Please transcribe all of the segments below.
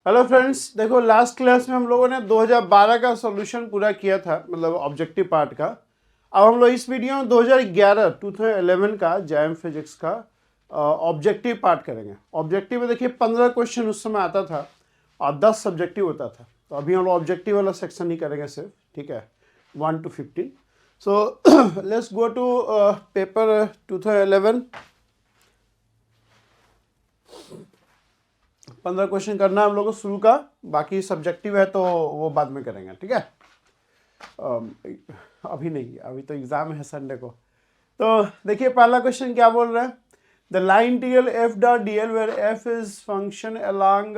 Hello friends, देखो last class में हम लोगों ने 2012 का सॉल्यूशन पूरा किया था, मतलब ऑब्जेक्टिव पार्ट का। अब हम लोग इस वीडियो में 2011 का जैम फिजिक्स का ऑब्जेक्टिव पार्ट करेंगे। ऑब्जेक्टिव में देखिए 15 क्वेश्चन उस समय आता था और 10 सब्जेक्टिव होता था। तो अभी हम लोग ऑब्जेक्टिव वाला सेक्शन ही करेंगे सिर्फ, ठीक है, 1 to 15। So let's go to paper 2011। 15 question करना है हम लोग को शुरू का, बाकी सब्जेक्टिव है तो वो बाद में करेंगे, ठीक है। अभी नहीं, अभी तो एग्जाम है संडे को। तो देखिए पहला क्वेश्चन क्या बोल रहा है, the line integral F dot D L where F is function along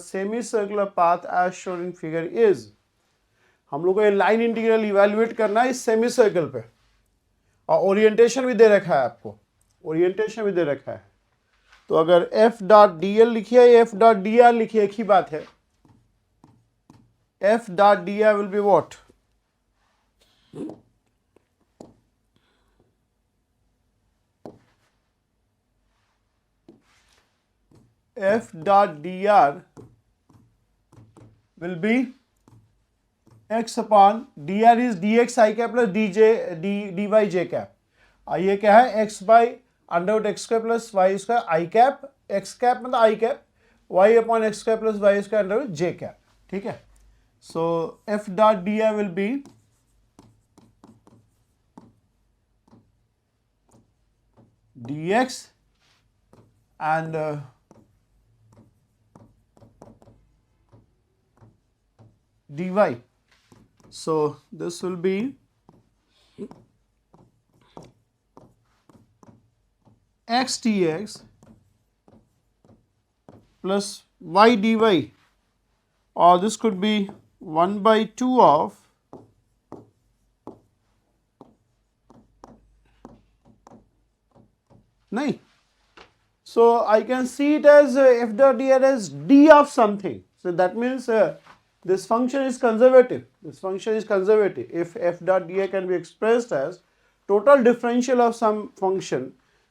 semicircular path as shown in figure is. हम लोग को ये लाइन इंटीग्रल इवेल्युएट करना है इस सेमी सर्कल पे, और ओरिएंटेशन भी दे रखा है आपको, ओरिएंटेशन भी दे रखा है। तो अगर एफ डॉट डी एल लिखिए, एफ डॉट डी आर लिखिए, एक ही बात है। F dot D R will be what, F dot D R will be X upon D R is D X I cap plus D J D Y J cap. और ये क्या है, X by under root X square plus Y square I cap, X cap मतलब I cap, Y upon x square plus Y square under root J cap, ठीक है। So F dot D R will be dx and dy. So this will be x dx plus y dy, or this could be 1 by 2 of नहीं, so I can see it as f dot dr as d of something. So that means this function is conservative. This function is conservative. If f dot dr can be expressed as total differential of some function,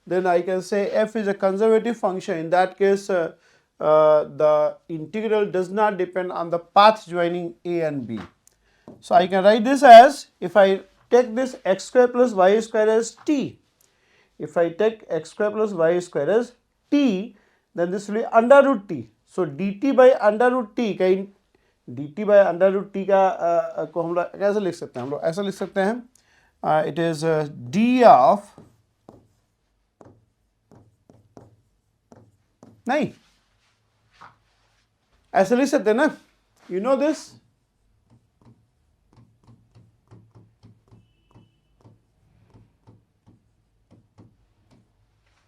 then I can say f is a conservative function. In that case, the integral does not depend on the path joining a and b. So I can write this as, if I take this x square plus y square as t, if I take x square plus y square as t, then this will be under root t. So dt by under root t का dt by under root t का को हम लोग कैसे लिख सकते हैं, हम लोग ऐसा लिख सकते हैं, it is d of, नहीं ऐसे लिख सकते हैं ना, you know this,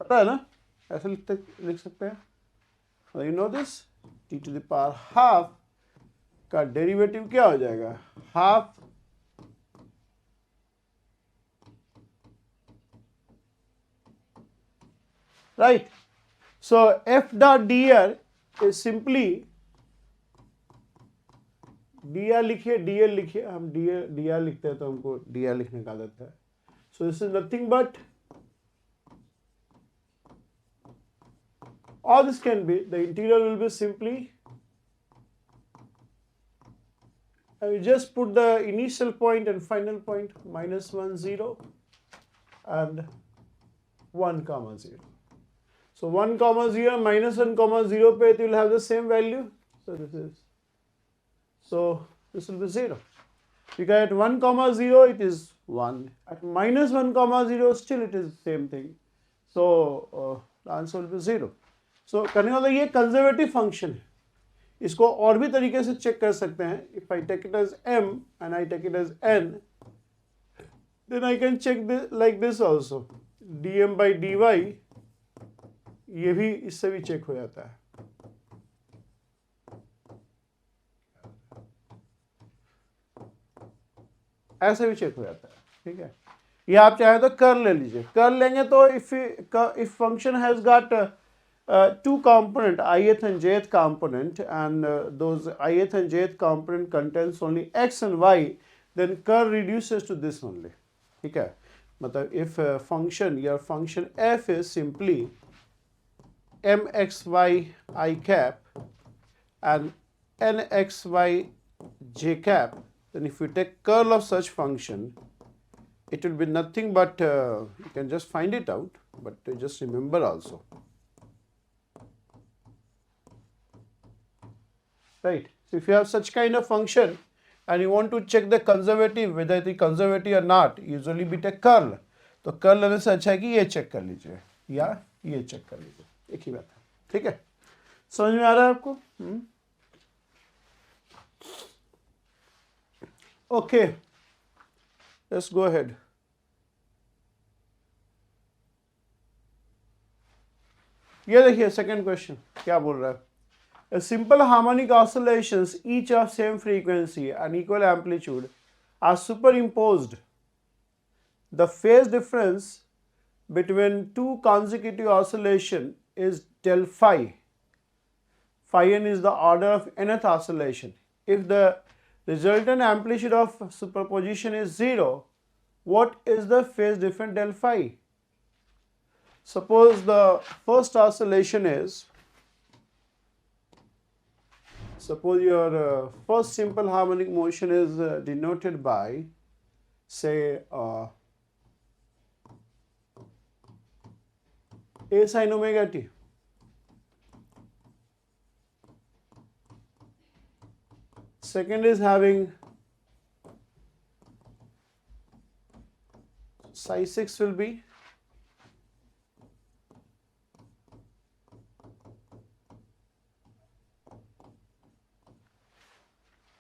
पता है ना, ऐसे लिख सकते हैं। You know this, T to the power half का डेरिवेटिव क्या हो जाएगा, half right. So F dot D R is simply, D R लिखिए, डी एल लिखिए, हम डी आर लिखते हैं तो हमको डी आर लिखने का आदत है। So this is nothing but, or this can be, the integral will be simply, I will just put the initial point and final point, minus 1 0 and 1 comma 0. So 1 comma 0 minus 1 comma 0 pe it will have the same value. So this will be 0, because at 1 comma 0 it is 1, at minus 1 comma 0 still it is same thing. So the answer will be 0. सो करने वाला ये conservative function है, इसको और भी तरीके से check कर सकते हैं। If I take it as m and I take it as n, then I can check like this also, dm by dy, ये भी इससे भी चेक हो जाता है। ऐसे भी चेक हो जाता है, ठीक है। ये आप चाहे तो कर ले लीजिए, कर लेंगे तो if function has got two component, ith and jth component, and those ith and jth component contains only x and y, then curve reduces to this only, ठीक है। मतलब if function, your function f is simply mxy I cap and nxy j cap, then if you take curl of such function, it will be nothing but, you can just find it out, but just remember also, right? So if you have such kind of function and you want to check the conservative, whether it is conservative or not, usually we take curl. तो curl लेने से अच्छा है कि ये check कर लीजिए या ये चेक कर लीजिए, एक ही बात है, ठीक है? समझ में आ रहा है आपको? Okay, let's go ahead. ये देखिए सेकंड क्वेश्चन क्या बोल रहा है. A simple harmonic oscillations, each of same frequency and equal amplitude, are superimposed. The phase difference between two consecutive oscillation is del phi. Phi n is the order of nth oscillation. If the resultant amplitude of superposition is 0, what is the phase difference del phi? Suppose the first oscillation is, suppose your first simple harmonic motion is denoted by, say, a sin omega t. Second is having psi 6 will be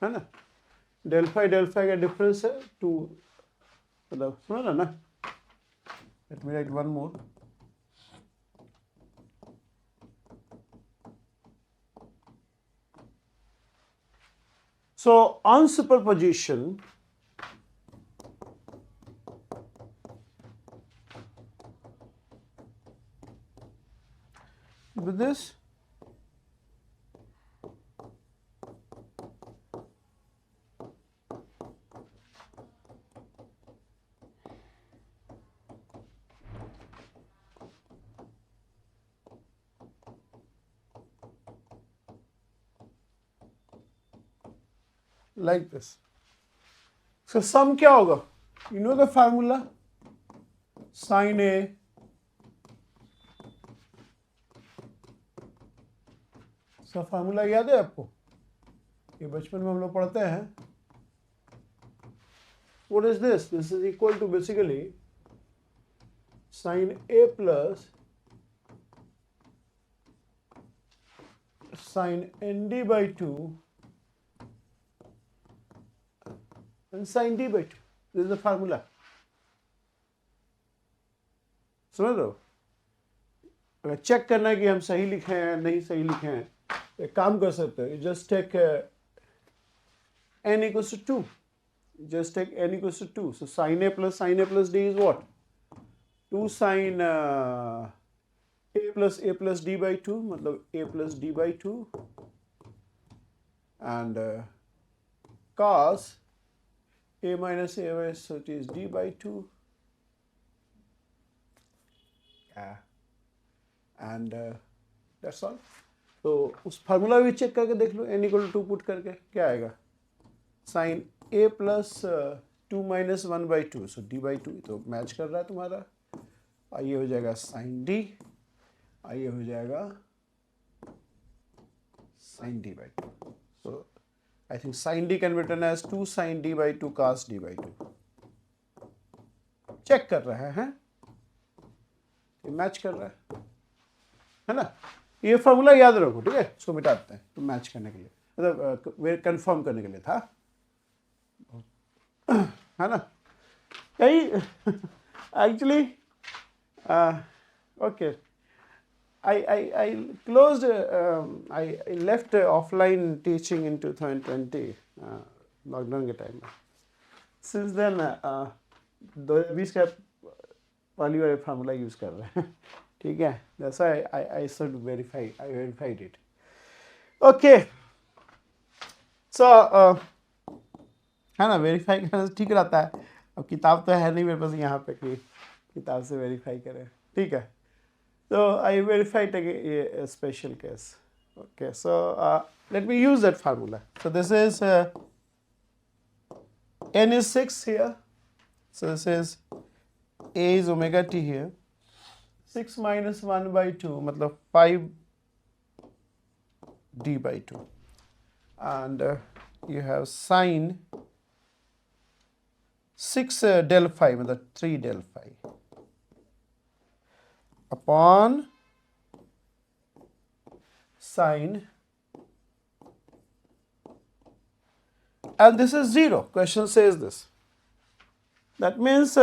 है ना, del phi का difference है to, मतलब सुना ना ना. Let me right one more. So on superposition, with this, like this. So sum क्या होगा? You know the formula, sin A इसका फार्मूला याद है आपको? ये बचपन में हम लोग पढ़ते हैं. What is this? This is equal to basically sin A plus sin nd by 2 and sin d by 2. This is the formula. समझ रहे हो? अगर चेक करना है कि हम सही लिखे हैं नहीं सही लिखे हैं, एक काम कर सकते हो. Just take n equals to 2. Just take n equals to 2. So sin a plus d is what? 2 sin a plus d by 2, मतलब a plus d by 2, and cos a minus a by, so it is d by 2. Yeah. And that's all. तो उस formula भी check करके देख लो, n equal to 2 put करके क्या आएगा? sin a plus 2 minus 1 by 2, so d by 2, तो match कर रहा है तुम्हारा. ये हो जाएगा sin d, ये हो जाएगा sin d by 2. So I think sin d can be written as 2 sin d by 2 cos d by 2. Check कर रहा है, ये मैच कर रहा है ना. ये फॉर्मूला याद रखो, ठीक है? इसको मिटाते हैं तो मैच करने के लिए, मतलब कंफर्म करने के लिए था, है ना? यही actually okay. I closed, I left offline teaching in 2020, lockdown के टाइम में. Since then 2020 का वाली वाले फार्मूला यूज कर रहे हैं, ठीक है? That's why I should verify. I verified it. Okay. So है ना, वेरीफाई करना ठीक रहता है. अब किताब तो है नहीं मेरे पास यहाँ पे कि किताब से वेरीफाई करें, ठीक है? So I verified ये special case. Okay, so let me use that formula. So this is n is 6 here. So this is a is omega t here. 6 minus 1 by 2 matlab 5 d by 2, and you have sine 6 del phi matlab 3 del phi upon sine, and this is 0. Question says this. That means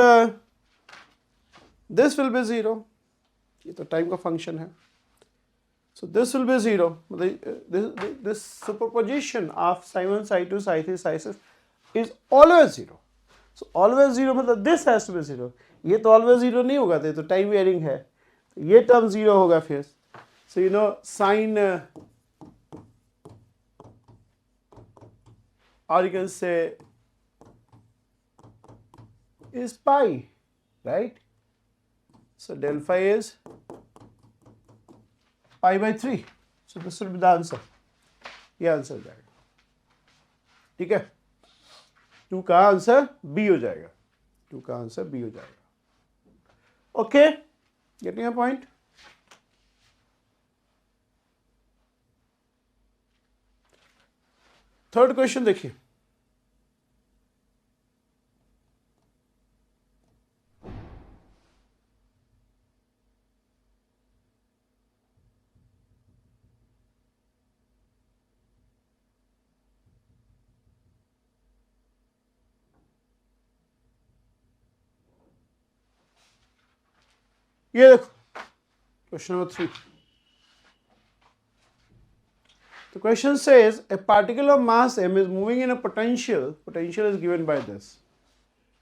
this will be 0. ये तो time का function है. So this will be 0. This superposition of psi 1, psi 2, psi 3, psi 6 is always 0. So always 0 मतलब this has to be 0. ये तो always 0 नहीं होगा, तो टाइम वेयरिंग है. ये टर्म 0 होगा फिर. So you know sine or you can say is pi, right? So del phi is pi by 3. So this will be the answer. ये आंसर हो जाएगा. ठीक है, 2 का आंसर बी हो जाएगा. 2 का आंसर बी हो जाएगा. Okay, getting a point. Third question देखिए. ये देखो question number 3. The question says a particle of mass m is moving in a potential is given by this,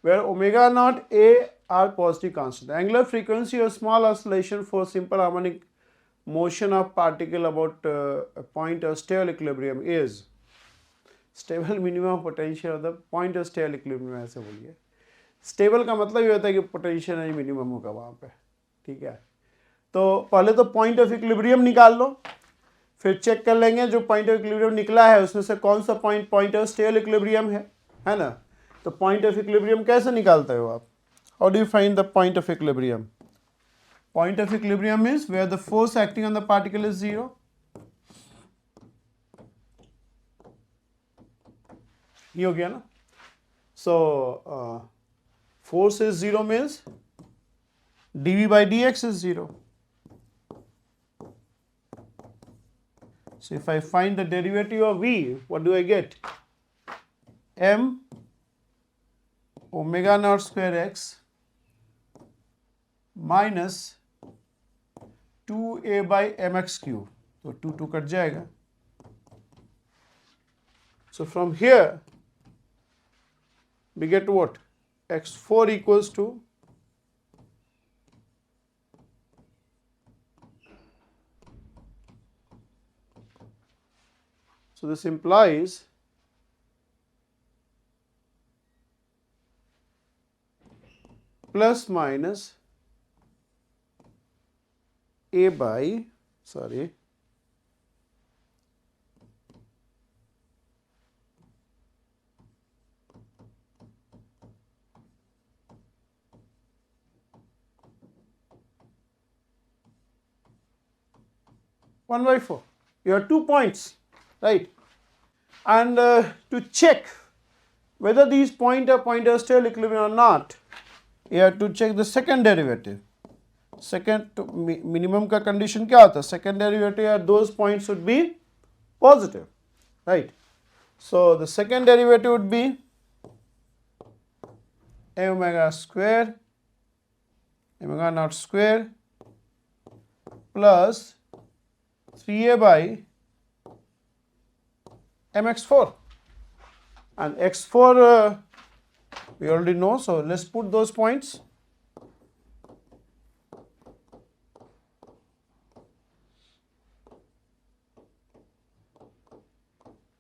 where omega naught a are positive constant. The angular frequency of small oscillation for simple harmonic motion of particle about a point of stable equilibrium is stable minimum potential of the point of stable equilibrium. ऐसे बोलिए. Stable का मतलब ये होता है कि potential energy minimum होगा वहाँ पे. ठीक है, तो पहले तो पॉइंट ऑफ इक्विलिब्रियम निकाल लो, फिर चेक कर लेंगे जो पॉइंट ऑफ इक्विलिब्रियम निकला है उसमें से कौन सा पॉइंट ऑफ स्टेबल इक्विलिब्रियम है ना. तो पॉइंट ऑफ इक्विलिब्रियम कैसे निकालते हो आप? How do you find the point of equilibrium? Point of equilibrium means where the force acting on the particle is 0. ये हो गया ना. So force is 0 means dv by dx is 0. So if I find the derivative of v, what do I get? M omega naught square x minus 2a by mx cube. तो 2 cut जाएगा. So from here we get what? x4 equals to so this implies plus minus a by 1/4. You have 2 points, right? And to check whether these points are still equilibrium or not, you have to check the second derivative. Second minimum का condition क्या होता है? Second derivative at those points would be positive, right? So the second derivative would be a omega square, omega naught square plus 3a by mx4, and x4 we already know, so let's put those points.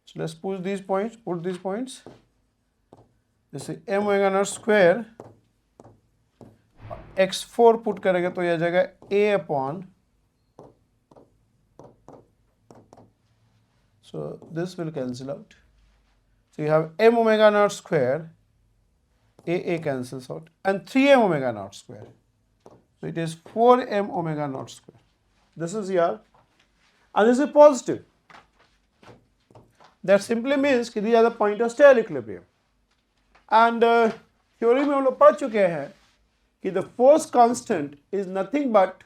So let's put these points. This is m omega naught square, x4 put करेंगे तो यह आ जाएगा a upon, So this will cancel out. So you have m omega naught square, a cancels out, and 3m omega naught square. So it is 4m omega naught square. This is here, and this is positive. That simply means कि these are the point of stale equilibrium. And theory में हम लोग पढ़ चुके हैं कि the force constant is nothing but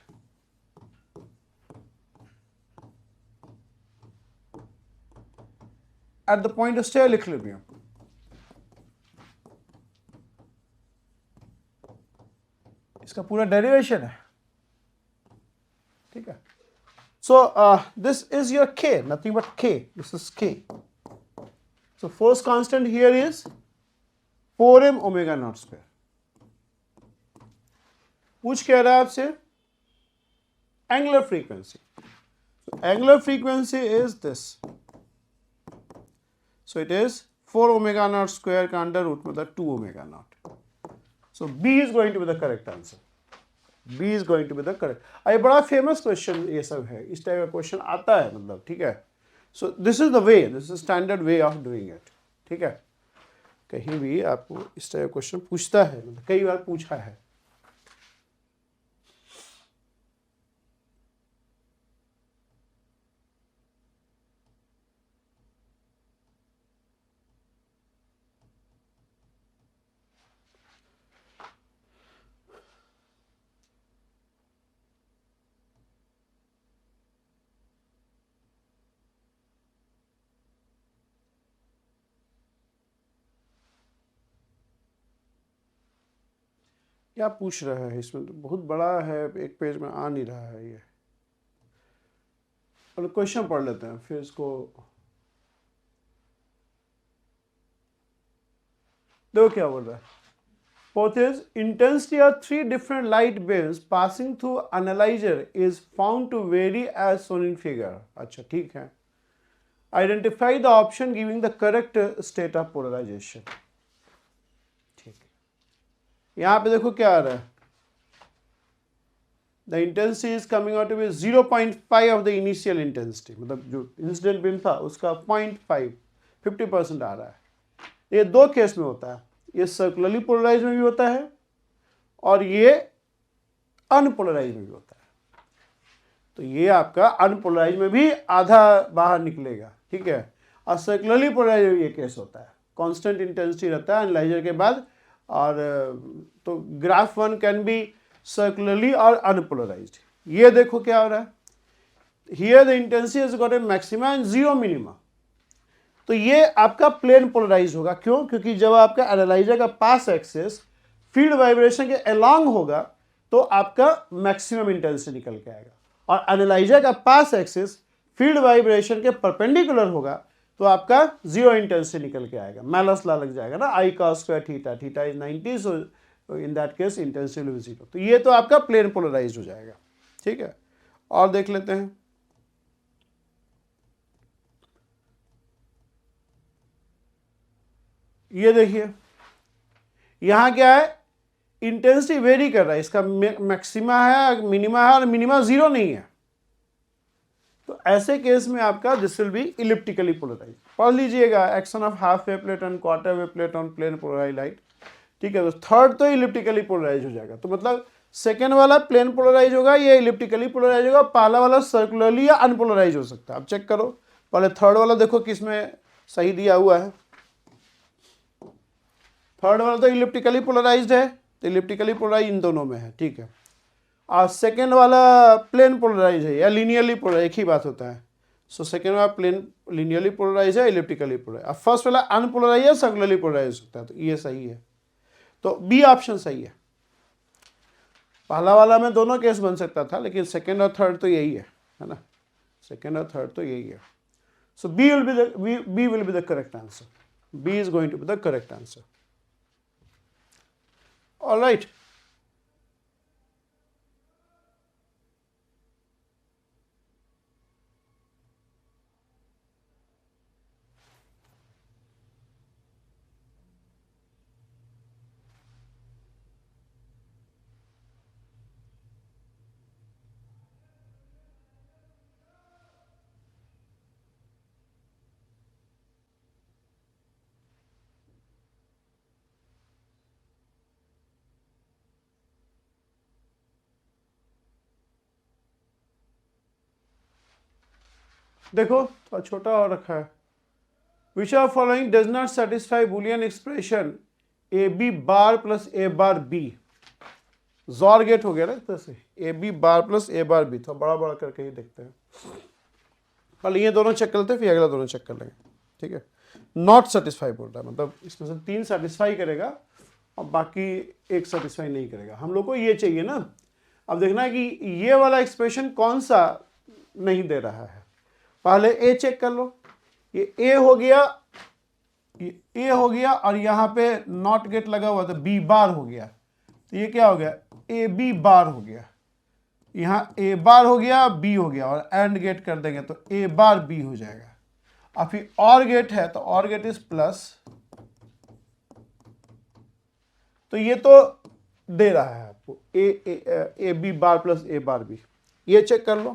at the point of stale equilibrium. इसका पूरा डेरिवेशन है, ठीक है. So this is your k, nothing but k. This is k. So force constant here is 4m omega naught square. पूछ कह रहा है आपसे angular frequency. So angular frequency is this. So it is 4 omega naught square का under root मतलब 2 omega naught. So B is going to be the correct answer. B is going to be the correct. ये बड़ा famous question ये सब है, इस type का question आता है मतलब, ठीक है. So this is the way, this is standard way of doing it, ठीक है. कहीं भी आपको इस टाइप का क्वेश्चन पूछता है, मतलब कई बार पूछा है. क्या पूछ रहा है इसमें, तो बहुत बड़ा है, एक पेज में आ नहीं रहा है ये. और क्वेश्चन पढ़ लेते हैं फिर इसको. देखो क्या बोल रहा है. Both is intensity of 3 different light beams passing through analyzer is found to vary as shown in figure. अच्छा ठीक है. Identify the option giving the correct state of polarization. ठीक है. यहाँ पे देखो क्या आ रहा है. The intensity is coming out to be 0.5 of the initial intensity. मतलब जो incident beam था उसका 0.5, 50% आ रहा है. ये दो केस में होता है. ये सर्कुलरली पोलराइज में भी होता है और ये अनपोलराइज में भी होता है. तो ये आपका अनपोलराइज में भी आधा बाहर निकलेगा, ठीक है. और सर्कुलरली पोलराइज में ये केस होता है, कांस्टेंट इंटेंसिटी रहता है एनालाइजर के बाद. और तो ग्राफ 1 कैन बी सर्कुलरली और अनपोलराइज्ड. ये देखो क्या हो रहा है. Here the intensity has got a maxima and zero minima. तो ये आपका प्लेन पोलराइज होगा. क्यों? क्योंकि जब आपका एनालाइजर का पास एक्सिस फील्ड वाइब्रेशन के अलोंग होगा तो आपका मैक्सिमम इंटेंसिटी निकल के आएगा. और एनालाइजर का पास एक्सिस फील्ड वाइब्रेशन के परपेंडिकुलर होगा तो आपका जीरो इंटेंसिटी निकल के आएगा. मैलस लॉ लग जाएगा ना, I cos square theta, theta is 90, so in that case intensity will be zero. तो ये तो आपका प्लेन पोलराइज हो जाएगा, ठीक है. और देख लेते हैं. ये देखिए यहां क्या है, इंटेंसिटी वेरी कर रहा है. इसका मैक्सिमा है, मिनिमा है, और मिनिमा जीरो नहीं है. तो ऐसे केस में आपका this will be elliptically polarise. पढ़ लीजिएगा action of half wave plate on quarter wave plate on plane polarise light, ठीक है. तो थर्ड तो इलिप्टिकली पोलराइज हो जाएगा. तो मतलब सेकेंड वाला प्लेन पोलराइज होगा, ये इलिप्टिकली पोलराइज होगा. पहला वाला सर्कुलरली या अनपोलराइज हो सकता है. अब चेक करो पहले थर्ड वाला, देखो किसमें सही दिया हुआ है. थर्ड वाला तो इलिप्टिकली पोलराइज्ड है, तो इलिप्टिकली पोलराइज इन दोनों में है, ठीक है. और सेकेंड वाला प्लेन पोलराइज है या लीनियरली पोलराइज, एक ही बात होता है. सो सेकेंड वाला प्लेन लीनियरली पोलराइज है, इलिप्टिकली पोलराइज. और फर्स्ट वाला अनपोलराइज है, सर्कुलरली पोलराइज होता है. तो ये सही है. तो बी ऑप्शन सही है. पहला वाला में दोनों केस बन सकता था, लेकिन सेकेंड और थर्ड तो यही है ना. सेकेंड और थर्ड तो यही है. So B will be the correct answer. B is going to be the correct answer. All right. देखो थोड़ा छोटा और रखा है। Which are following does not satisfy Boolean expression A B bar plus A bar B. XOR gate हो गया ना इस तरह से, A B bar plus A bar B. थोड़ा बड़ा बड़ा करके ही देखते हैं, पहले ये दोनों चेक कर लेते हैं फिर अगला दोनों चेक कर लेंगे, ठीक है। नॉट सेटिस्फाई बोल रहा है, मतलब इसमें से 3 सेटिस्फाई करेगा और बाकी 1 सेटिस्फाई नहीं करेगा। हम लोग को ये चाहिए ना। अब देखना है कि ये वाला एक्सप्रेशन कौन सा नहीं दे रहा है। पहले ए चेक कर लो, ये ए हो गया, ये ए हो गया और यहाँ पे नॉट गेट लगा हुआ था, बी बार हो गया। तो ये क्या हो गया, ए बी बार हो गया। यहाँ ए बार हो गया, बी हो गया और एंड गेट कर देंगे तो ए बार बी हो जाएगा। अब फिर और गेट है तो और गेट इज प्लस, तो ये तो दे रहा है आपको A B bar plus A bar B. ये चेक कर लो,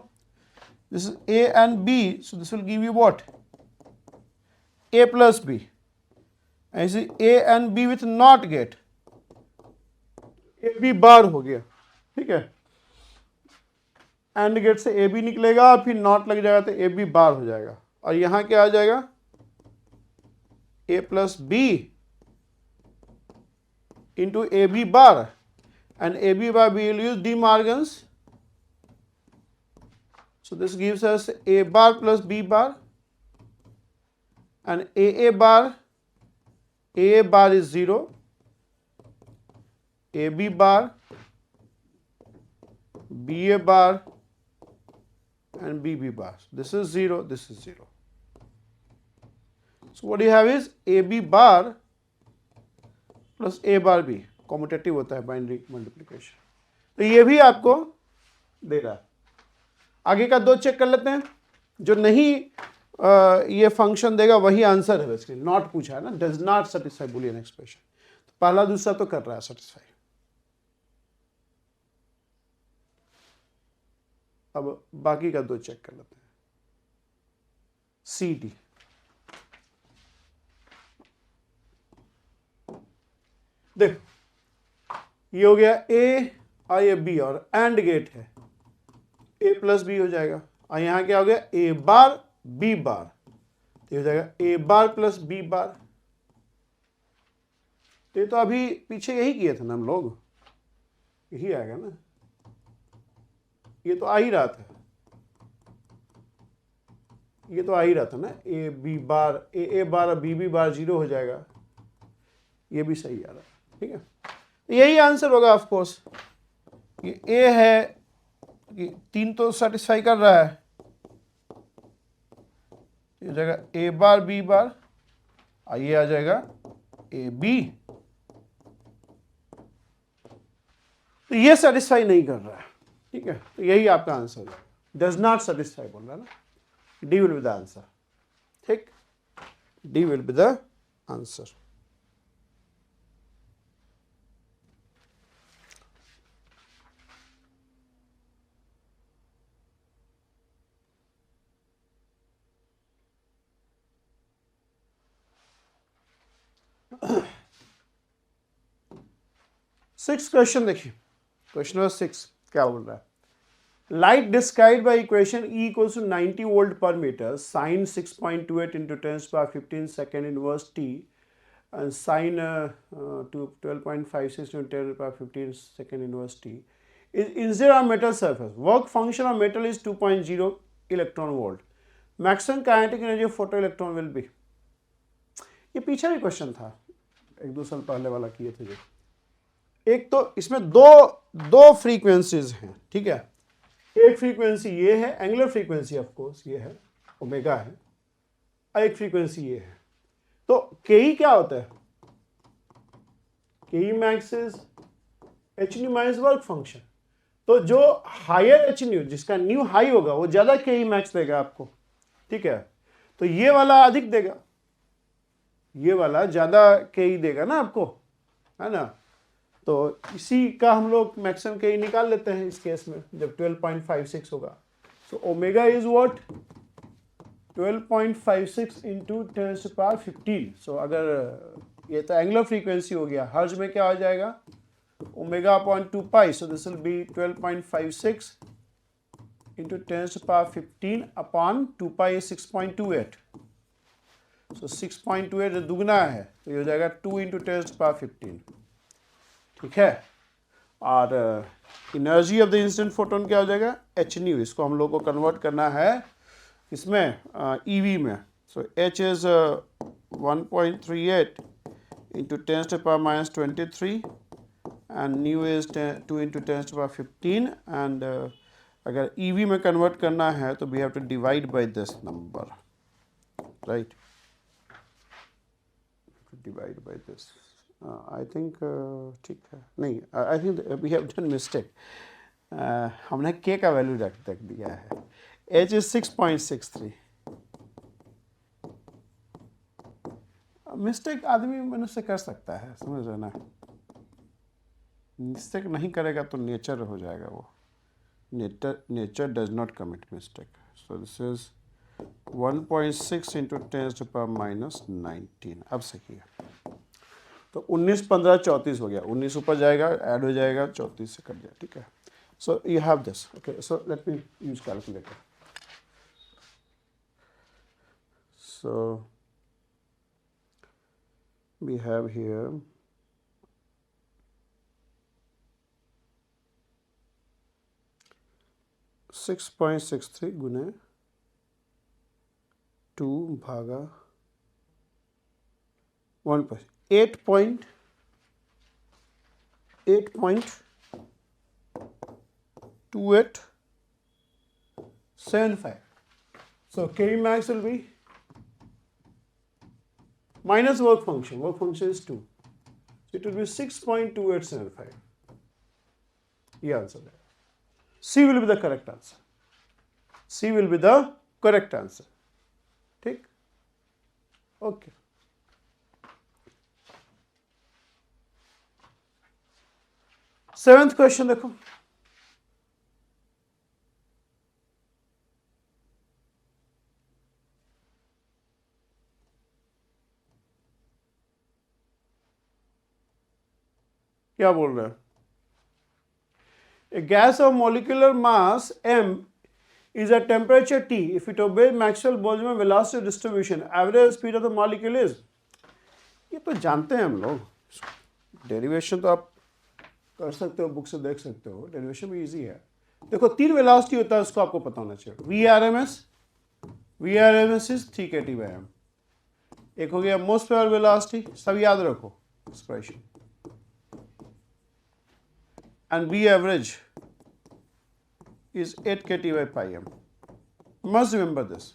this is A and B, so this will give you what, A plus B. ऐसे A and B with not gate, A B bar हो गया, ठीक है। And gate से A B निकलेगा, फिर नॉट लग जाएगा तो ए बी बार हो जाएगा। और यहां क्या आ जाएगा, A plus B into A B bar, and A B bar we will use De Morgan's, so this gives us a bar plus b bar, and a bar is 0, ab bar, ba bar and bb bar. This is 0, this is 0. So what you have is ab bar plus A bar B, commutative होता है binary multiplication. तो ये भी आपको दे रहा है। आगे का 2 चेक कर लेते हैं। जो नहीं ये फंक्शन देगा वही आंसर है बेसिकली। नॉट पूछा है ना, does not satisfy Boolean expression. तो पहला दूसरा तो कर रहा है सेटिस्फाई। अब बाकी का 2 चेक कर लेते हैं। सी डी, देखो ये हो गया ए और ये बी और एंड गेट है, ए प्लस बी हो जाएगा। और यहां क्या हो गया, ए बार बी बार, तो हो जाएगा ए बार प्लस बी बार। ये तो अभी पीछे यही किए थे ना हम लोग, यही आएगा ना, ये तो आ ही रहा था, ये तो आ ही रहा था ना। ए बी बार, ए बार और बी बार 0 हो जाएगा, ये भी सही आ रहा है, ठीक है। यही आंसर होगा ऑफ कोर्स। ये ए है कि 3 तो सेटिस्फाई कर रहा है, ये जगह ए बार बी बार, और ये आ जाएगा ए बी, तो ये सेटिस्फाई नहीं कर रहा है, ठीक है। तो यही आपका आंसर है, डज नॉट सेटिस्फाई बोल रहा है ना। D will be the answer, ठीक, D will be the answer. Six question देखिए, क्वेश्चन नंबर 6 क्या बोल रहा है। Light described by equation E equals to 90 volt per metre, sine 6.28 into 10⁻15 second inverse t and sin 12.56 into 10⁻15 second inverse t is instead on metal surface. Work function of metal is 2.0 electron volt. Maximum kinetic energy of photoelectron will be. ये पीछे भी question था, 1-2 साल पहले वाला किए थे जो। एक तो इसमें दो फ्रीक्वेंसीज हैं, ठीक है। एक फ्रीक्वेंसी ये है, एंगुलर फ्रीक्वेंसी ऑफ कोर्स ये है, ओमेगा है, और एक फ्रीक्वेंसी ये है। तो के क्या होता है, के max is H new minus work function. तो जो हायर एच न्यू, जिसका न्यू हाई होगा, वो ज्यादा के मैक्स देगा आपको, ठीक है। तो ये वाला अधिक देगा, ये वाला ज्यादा के देगा ना आपको, है ना। तो इसी का हम लोग मैक्सिमम के निकाल लेते हैं इस केस में, जब 12.56 होगा। So omega is what, 12.56 into 10⁻15। सो अगर ये तो एंगुलर फ्रीक्वेंसी हो गया, हर्ज में क्या हो जाएगा, omega upon 2 pi. So this will B 12.56 into 10 to the power 15 upon 2 pi is 6.28. So 6.28 दुगना है तो ये हो जाएगा 2 into 10 to the power 15. ठीक है, और energy of the instant photon क्या हो जाएगा, एच न्यू. इसको हम लोग को कन्वर्ट करना है इसमें ईवी में. So H is 1.38 into 10 to the power minus 23 and nu is 2 into 10 to the power 15 and अगर EV में कन्वर्ट करना है तो we have to divide by this number, right? Divide by this. I think ठीक है, नहीं, I think we have done mistake. हमने K का वैल्यू रख दिया है. H is 6.63. मिस्टेक आदमी मनुष्य कर सकता है, समझ रहे ना. मिस्टेक नहीं करेगा तो नेचर हो जाएगा वो. Nature does not commit mistake. So this is 1.6 into 10 to the power minus 19. अब सही है. तो 19, 15, 34 हो गया. 19 ऊपर जाएगा, ऐड हो जाएगा, 34 से कट जाए. ठीक है. So you have this. Okay, so let me use calculator. So we have here 6.63 गुने 2 भागा 8.2875. So K max will be minus work function. Work function is 2. So it will be 6.2875. ये answer है. C will be the correct answer. C will be the correct answer. ठीक? Okay. Seventh question देखो. क्या बोल रहे हैं? A gas of molecular mass m is at temperature T. If it obeys Maxwell-Boltzmann velocity distribution, average speed of the molecule is. ये तो जानते हैं हम लोग. डेरिवेशन तो आप कर सकते हो, बुक से देख सकते हो. डेरिवेशन भी इजी है. देखो 3 वेलोसिटी होता है, उसको आपको पता होना चाहिए. VRMS is 3 kT/m. एक हो गया मोस्ट पावर वेलोसिटी, सब याद रखो expression. And V average is 8 kT/m. Must remember this.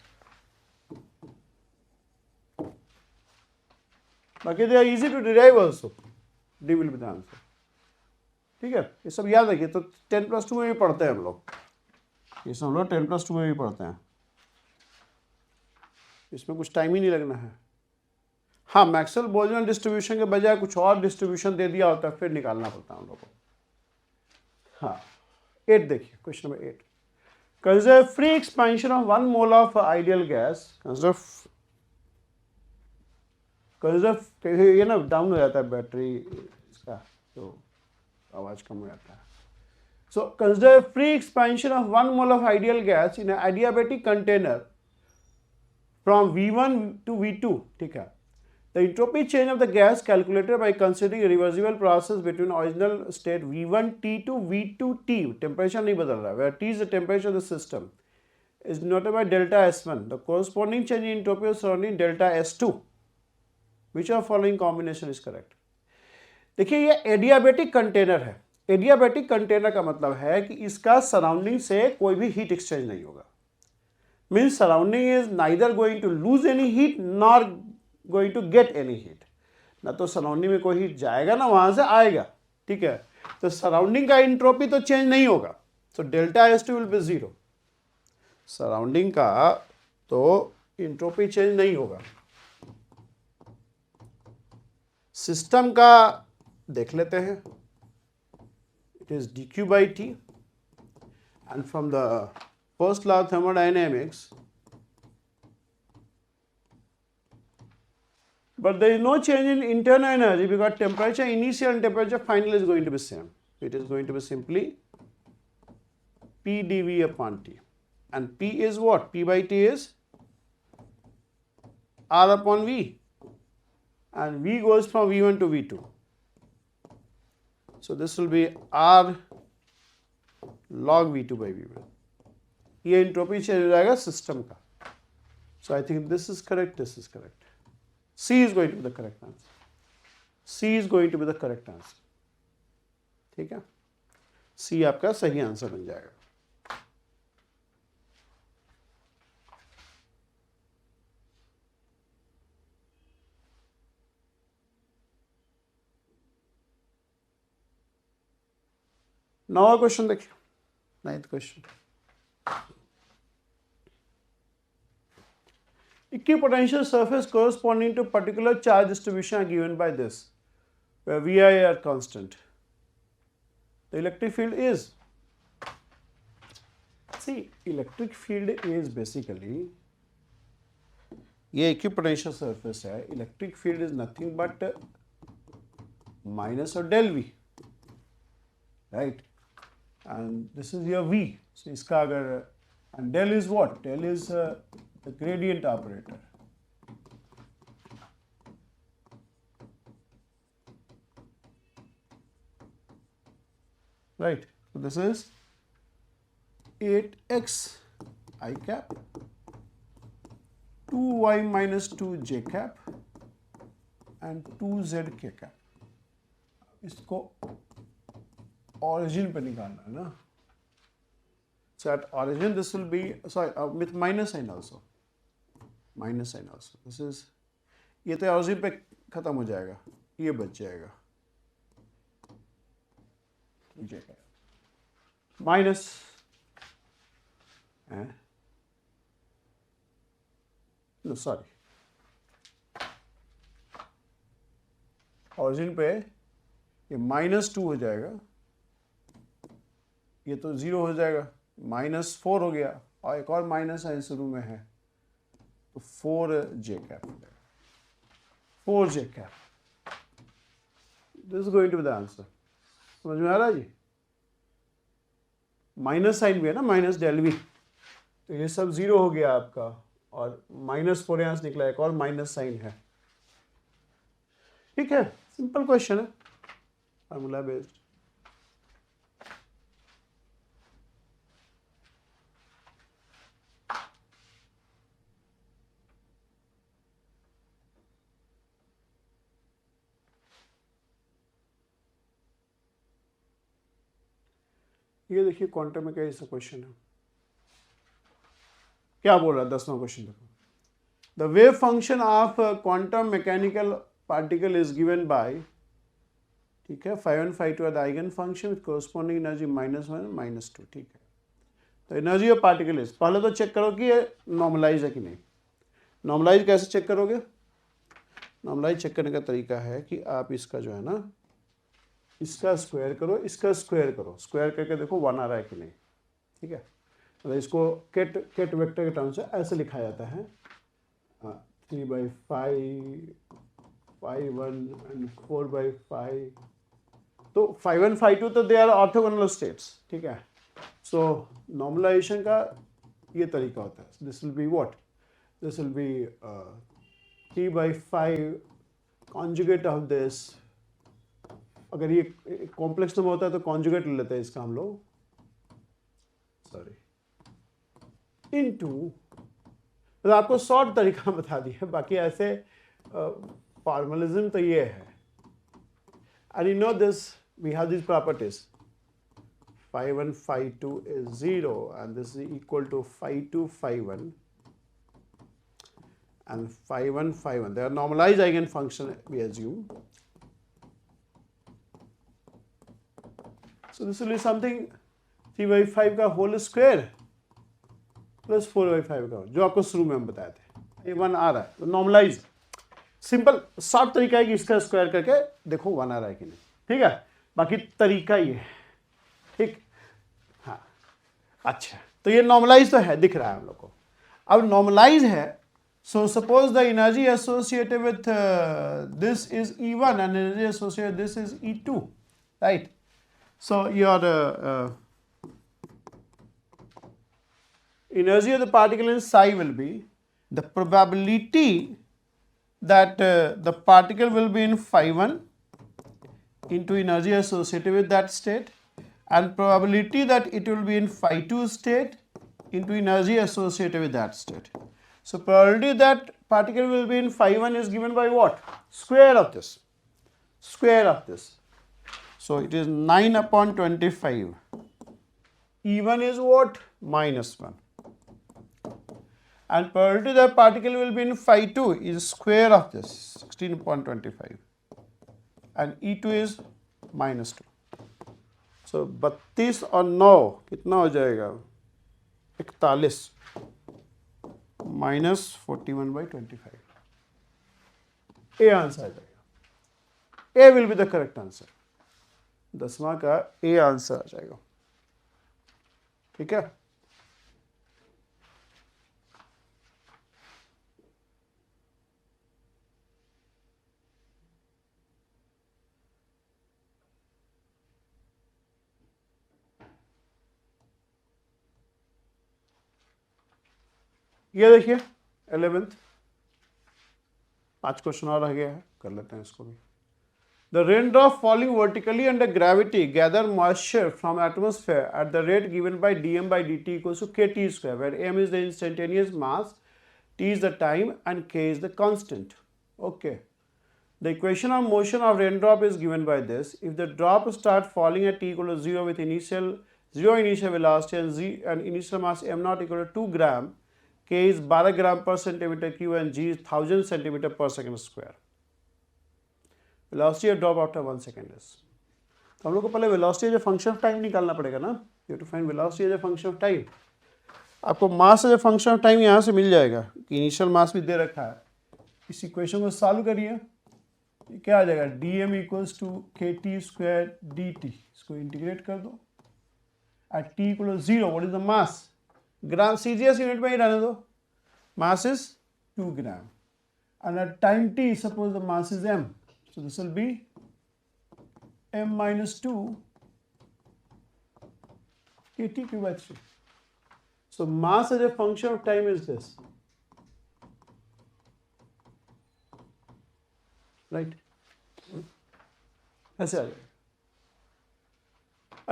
But they are easy to derive also. D will be the answer. ठीक है, ये सब याद रखिए. तो 10+2 में भी पढ़ते हैं हम लोग. ये सब हम लोग 10+2 में भी पढ़ते हैं. इसमें कुछ टाइम ही नहीं लगना है. हाँ, मैक्सवेल बोल्ट्जमैन डिस्ट्रीब्यूशन के बजाय कुछ और डिस्ट्रीब्यूशन दे दिया होता है, फिर निकालना पड़ता है हम लोग को. हाँ, 8 देखिए, question number 8. Consider free expansion of 1 mole of ideal gas. Consider ये ना डाउन हो जाता है बैटरी इसका, तो आवाज कम हो जाता है. So consider free expansion of 1 mole of ideal gas in adiabatic container from V1 to V2. ठीक है. The entropy change of the gas calculated by considering a reversible process between original state V1T to V2T. Temperature नहीं बदल रहा है. Where T is the temperature of the system is denoted by delta S1. The corresponding change in entropy of surrounding delta S2. Which of following combination is correct? देखिए ये adiabatic container है. Adiabatic container का मतलब है कि इसका surrounding से कोई भी हीट एक्सचेंज नहीं होगा. Means surrounding is neither going to lose any heat nor going to get any heat. ना तो सराउंडिंग में कोई हीट जाएगा ना वहां से आएगा. ठीक है, तो सराउंडिंग का इंट्रोपी तो चेंज नहीं होगा. तो delta S2 will be 0. Surrounding का तो इंट्रोपी चेंज नहीं होगा. सिस्टम का देख लेते हैं. It is dQ/T and from the first law of thermodynamics. But there is no change in internal energy because temperature initial and temperature final is going to be same. It is going to be simply P dV/T. and P is what? P by T is R upon V, and V goes from V1 to V2. So this will be R log V2 by V1. ये entropy change हो जाएगा system का. So I think this is correct, this is correct. C is going to be the correct answer. C is going to be the correct answer. ठीक है, C आपका सही answer बन जाएगा. नवा क्वेश्चन देखिए, 9th question. Equipotential surface corresponding to particular charge distribution are given by this, where VI are constant. The electric field is, see, electric field is basically, ये equipotential surface है, electric field is nothing but minus or del V, right? And this is your V. So इसका अगर, and del is what? Del is the gradient operator. Right. So this is 8x I cap 2y minus 2j cap and 2z k cap. इसको origin पे निकालना है ना. So at origin this will be, sorry, with minus sign also. Minus sign also. This is, ये तो origin पे खत्म हो जाएगा, ये बच जाएगा. माइनस नो सॉरी, ऑरिजिन पे ये -2 हो जाएगा, ये तो 0 हो जाएगा, -4 हो गया और एक और माइनस साइन शुरू में है तो 4j कैप हो जाएगा. 4j cap. This is going to be the answer. समझ में आ रहा है जी? माइनस साइन भी है ना, माइनस डेल वी, तो ये सब 0 हो गया आपका और -4 यहाँ से निकला, एक और माइनस साइन है. ठीक है, सिंपल क्वेश्चन है, फार्मूला बेस्ड. ये देखिए क्वांटम में कैसा क्वेश्चन है, क्या बोल रहा है 10वां क्वेश्चन देखो. The wave function of quantum mechanical particle is given by, ठीक है, 5 1 5 2 are the eigen function with corresponding energy -1 -2. ठीक है, तो एनर्जी ऑफ पार्टिकल इज, पहले तो चेक करो कि ये नॉर्मलाइज है कि नहीं. नॉर्मलाइज कैसे चेक करोगे? नॉर्मलाइज चेक करने का तरीका है कि आप इसका जो है ना, इसका स्क्वायर करो, इसका स्क्वायर करो, स्क्वायर करके देखो 1 आ रहा है कि नहीं. ठीक है, मतलब इसको केट वेक्टर के टर्म से ऐसे लिखा जाता है, 3/5 5 1 एंड 4/5. तो 5 1 5 2 तो दे आर ऑर्थोगोनल स्टेट्स. ठीक है, सो नॉर्मलाइजेशन का ये तरीका होता है. This will be what, this will B 3/5 conjugate of this. अगर ये कॉम्प्लेक्स नंबर होता है तो कॉन्जुगेट ले लेते हैं इसका हम लोग, सॉरी, इनटू. तो आपको शॉर्ट तरीका बता दिया, बाकी ऐसे फॉर्मलिज्म तो ये है. And you know this, we have this properties. 5 1 5 2 is 0 and this is equal to 5 2 5 1 and 5 1 5 1. They are normalized eigenfunction, we assume. So this will be something 3/5 का होल स्क्वायर प्लस 4/5 का, जो आपको शुरू में हम बताए थे. ये 1 आ रहा है तो नॉर्मलाइज. सिंपल शॉर्ट तरीका है कि इसका स्क्वायर करके देखो 1 आ रहा है कि नहीं. ठीक है, बाकी तरीका ये है. ठीक, हाँ, अच्छा, तो ये नॉर्मलाइज तो है, दिख रहा है हम लोग को. अब नॉर्मलाइज है, so suppose the energy associated with this is E1 and energy associated with this is E2, right? So your energy of the particle in psi will be the probability that the particle will be in phi 1 into energy associated with that state, and probability that it will be in phi 2 state into energy associated with that state. So probability that particle will be in phi 1 is given by what? Square of this. Square of this. So it is 9 upon 25. E1 is what? Minus 1. And probability that particle will be in phi 2 is square of this, 16 upon 25. And E2 is minus 2. So 32 और 9 कितना हो जाएगा? 41 minus 41 by 25. A answer आ जाएगा. A will be the correct answer. 10वां का A answer आ जाएगा. ठीक है. ये देखिए 11th 5 क्वेश्चन और रह गया है, कर लेते हैं इसको भी. The raindrop falling vertically under gravity gather moisture from atmosphere at the rate given by dm by dt equals to kt square, where m is the instantaneous mass, t is the time, and k is the constant. Okay. The equation of motion of raindrop is given by this. If the drop start falling at t equal to 0 with zero initial velocity and initial mass m naught equal to 2 gram, k is 12 gram per centimeter cube and g is 1000 centimeter per second square. Velocity of drop after 1 second is. तो हम लोग को पहले velocity as a function of time निकालना पड़ेगा ना. You have to find velocity as a function of time. आपको mass as a function of time यहाँ से मिल जाएगा कि initial mass भी दे रखा है. इस इक्वेशन को सॉल्व करिए. क्या आ जाएगा? dm equals to kt square dt. इसको इंटीग्रेट कर दो. At t equal to 0, what is the mass? Gram CGS unit में ही रहने दो. Mass is 2 gram. And at time t, suppose the mass is m. So this will be m minus 2 kt cube by 3. So mass as a function of time is this. Right? ऐसे आ जाएगा.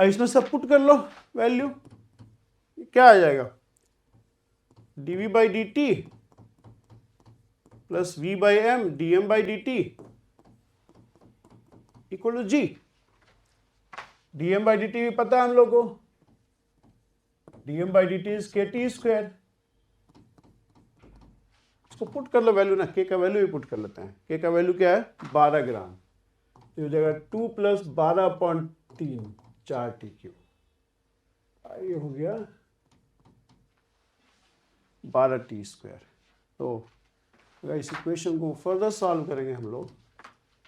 इसमें सब put कर low value. क्या आ जाएगा? dv by dt plus v by m dm by dt equal to g. dm by dt भी पता है हम लोग को. dm by dt is kt square. इसको पुट कर लो वैल्यू ना. k का वैल्यू भी पुट कर लेते हैं. k का वैल्यू क्या है? 12 ग्राम. ये हो जाएगा 2 प्लस 12/3 4 टी क्यूब. ये हो गया 12 टी स्क्वायर. तो इस इक्वेशन को फर्दर सॉल्व करेंगे हम लोग.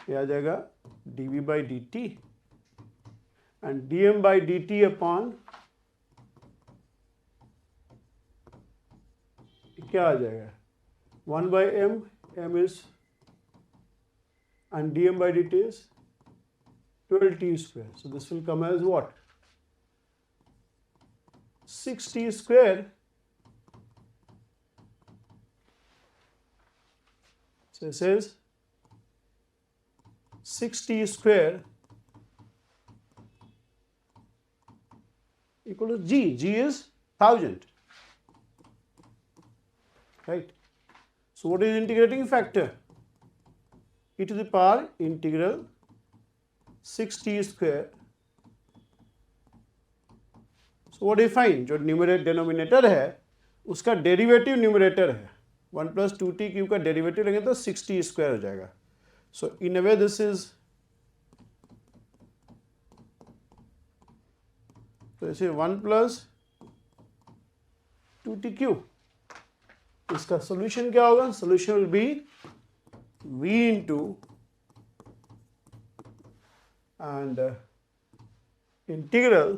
ये आ जाएगा dv by dt and dm by dt upon क्या आ जाएगा? 1 by m. m is and dm by dt is 12t square. So this will come as what? 6t square. So it says 6t square equal to g. G is 1000. Right? So what is integrating factor? E to the power integral 6t square. So what do you find? जो numerator denominator है उसका derivative numerator है. 1 plus 2t cube का derivative लेंगे तो 6t square हो जाएगा. सो इन अ way this is, तो ऐसे 1 plus 2t क्यूब. इसका सोल्यूशन क्या होगा? Solution will be v into and integral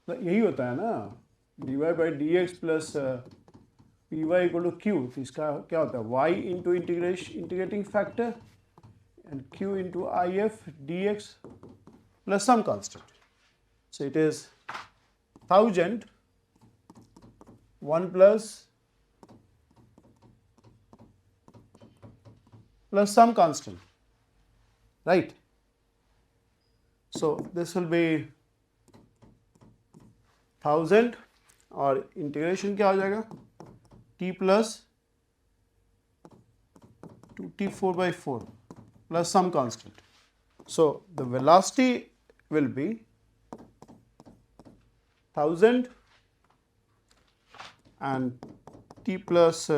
यही होता है ना, dy by dx plus py equal to q. तो इसका क्या होता है? y into integrating factor and q into if dx plus some constant. So it is 1000 1 plus some constant, right? So this will be 1000 और integration क्या हो जाएगा t plus 2t4/4 plus some constant. So the velocity will be 1000 and t plus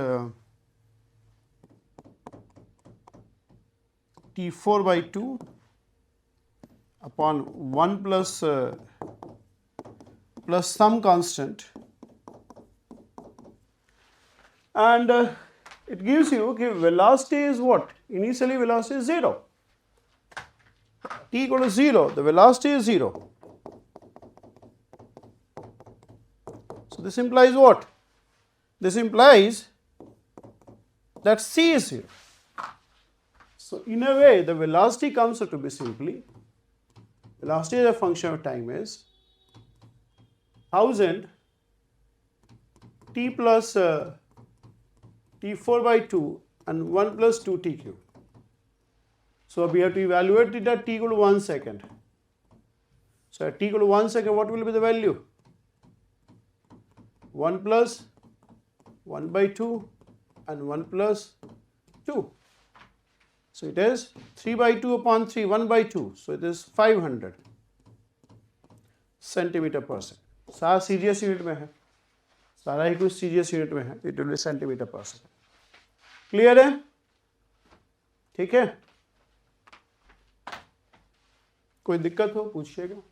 t4/2 upon 1 plus some constant, and it gives you okay, velocity is what? Initially velocity is 0. T equal to 0, the velocity is 0. So this implies what? This implies that c is 0. So in a way, the velocity comes out to be simply, velocity as a function of time is 1000 t plus t4/2 and 1 plus 2t cube. So we have to evaluate it at t equal to 1 second. So at t equal to 1 second, what will be the value? 1 plus 1/2 and 1 plus 2. So it is 3/2 upon 3, 1/2. So it is 500 centimeter per second. सारा CGS unit में है, सारा ही कुछ CGS unit में है. It will B centimetre पर second. Clear है? ठीक है, कोई दिक्कत हो पूछिएगा.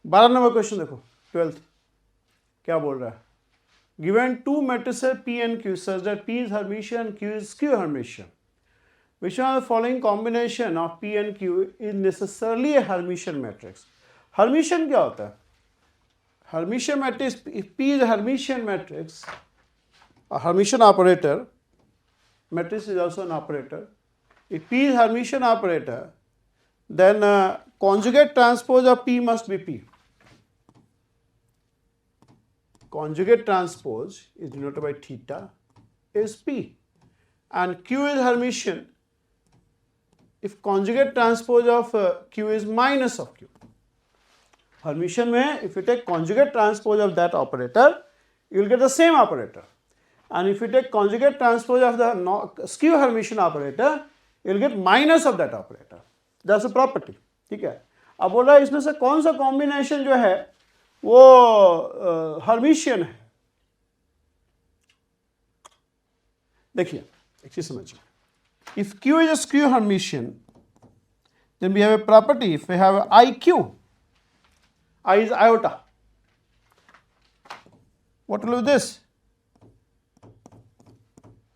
बारह नंबर क्वेश्चन देखो, 12th क्या बोल रहा है. Given two matrices P and Q such that P is Hermitian and Q is skew Hermitian, which one of the following combination of P and Q is necessarily a Hermitian matrix? Hermitian क्या होता है? Hermitian matrix, if P is a Hermitian matrix, a Hermitian operator, matrix is also an operator. If P is Hermitian operator, then conjugate transpose of P must be P. Conjugate transpose is denoted by theta is P, and Q is Hermitian if conjugate transpose of Q is minus of Q. Hermitian में if you take conjugate transpose of that operator, you will get the same operator, and if you take conjugate transpose of the skew Hermitian operator, you will get minus of that operator. That's a property. ठीक है. अब बोल रहा है इसमें से कौन सा कॉम्बिनेशन जो है वो हर्मिशियन है. देखिए एक चीज समझिए. If Q is a skew Hermitian, then we have a property. If we have IQ, I is iota. What will be this?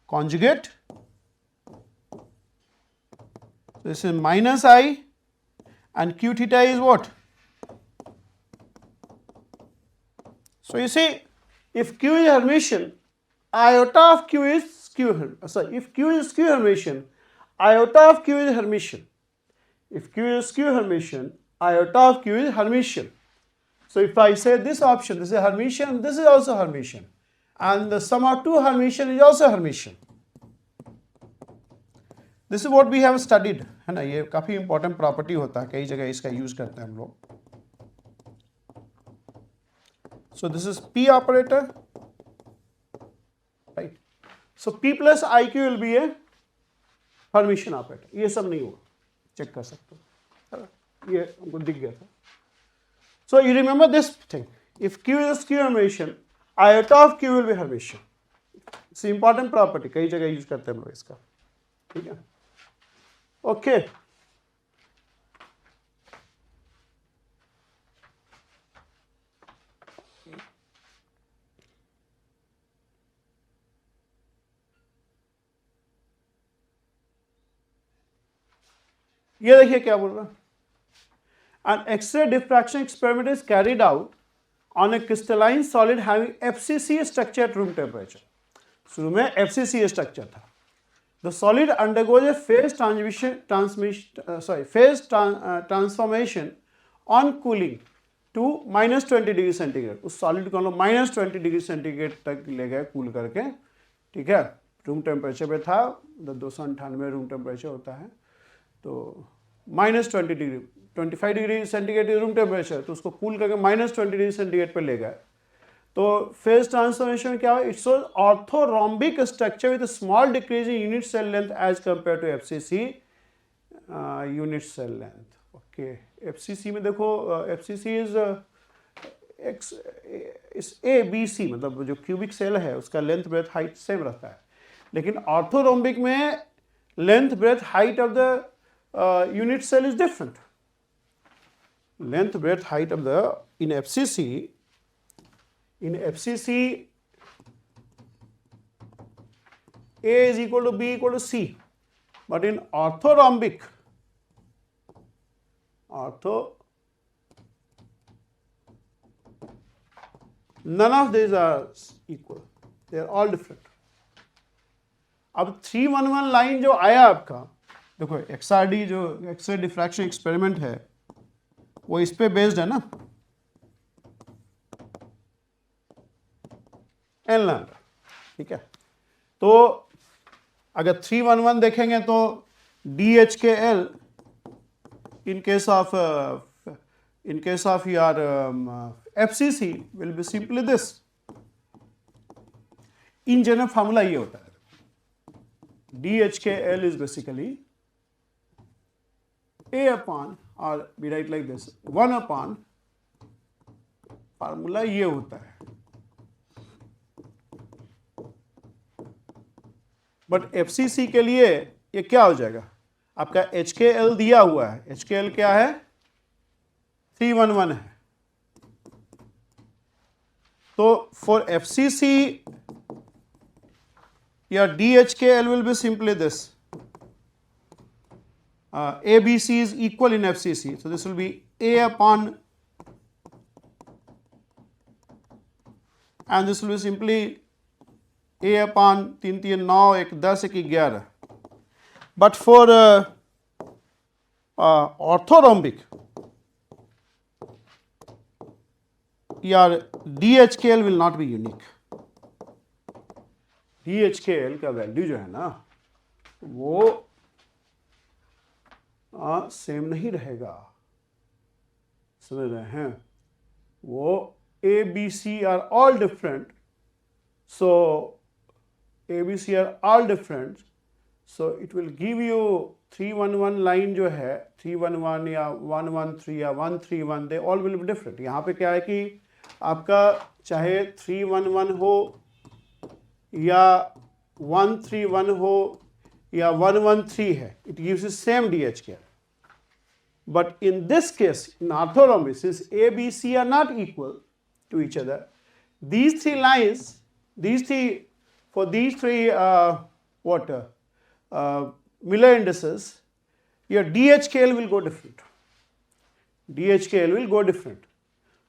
Conjugate. This is minus I, and Q theta is what? So you see, if Q is Hermitian, iota of Q is skew Hermitian. Sorry, if Q is skew Hermitian, iota of Q is Hermitian. If Q is skew Hermitian, iota of Q is Hermitian. So if I say this option, this is Hermitian, this is also Hermitian, and the sum of two Hermitian is also Hermitian. This is what we have studied, है ना. ये काफी important property होता है, कई जगह इसका use करते हैं हम लोग. So this is P operator, right? So P plus IQ will be a Hermitian operator. ये सब नहीं होगा, चेक कर सकते हो, ये हमको दिख गया था. So you remember this thing. If Q is a skew Hermitian, iota of Q will be Hermitian. It's an important property, कई जगह यूज करते हैं हम लोग इसका. ठीक है, ओके. ये देखिए क्या बोल रहा है. An X-ray diffraction experiment is carried out on a crystalline solid having FCC structure at room temperature. शुरू में FCC स्ट्रक्चर था. The solid undergoes a phase transformation on cooling to -20 degree centigrade. उस सॉलिड को हम लोग -20 degree centigrade तक ले गए कूल करके. ठीक है, रूम टेम्परेचर पे था, 298 रूम टेम्परेचर होता है, तो -20 degree 25 degree centigrade room temperature, तो उसको कूल करके -20 डिग्री सेंटीग्रेड पे ले गए. तो फेज ट्रांसफॉर्मेशन क्या है? It's orthorhombic structure with small decrease in unit cell length as compare to FCC unit cell length. Okay, FCC में देखो, FCC is A B C, मतलब जो क्यूबिक सेल है उसका लेंथ ब्रेथ हाइट सेम रहता है, लेकिन ऑर्थोरोम्बिक में length breadth height of the unit cell is different. Length breadth height of the in FCC A is equal to B equal to C, but in orthorhombic, none of these are equal, they are all different. अब 311 line जो आया आपका, देखो XRD जो x ray diffraction experiment है वो इस पे बेस्ड है ना, एन लैम्डा. ठीक है, तो अगर 311 देखेंगे तो DHKL in case of your FCC will be simply this. In general formula ये होता है, DHKL is basically A upon, or we write like this, 1 upon, formula ये होता है. बट FCC के लिए ये क्या हो जाएगा? आपका HKL दिया हुआ है, HKL क्या है? 311 है. तो for FCC your DHKL will be simply this. ABC is equal in FCC, so this will be A upon, and this will be simply A upon 3 3 9 1 10 1 11. But for orthorhombic, your DHKL will not be unique. DHKL का value जो है ना वो same नहीं रहेगा, समझ रहे हैं? वो ABC are all different, so ABC are all different, so it will give you 311 line जो है 311 या 113 या 131, they all will be different. यहाँ पे क्या है कि आपका चाहे 311 हो या 131 हो या 113 है, it gives you same DHKL. But in this case, in orthorhombic, since A, B, C are not equal to each other, these three lines, for these three Miller indices, your DHKL will go different. DHKL will go different.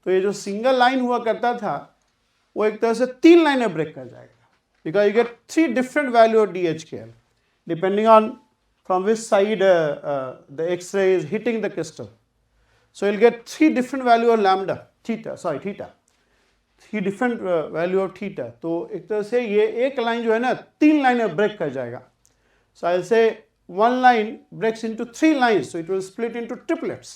तो ये जो single line हुआ करता था वो एक तरह से 3 लाइनें ब्रेक कर जाएगा, because you get 3 different value of DHKL depending on from which side the X-ray is hitting the crystal. So you'll get 3 different value of theta. 3 different value of theta. तो एक तरह से ये एक लाइन जो है ना 3 लाइनें ब्रेक कर जाएगा. So I'll say one line breaks into 3 lines, so it will split into triplets.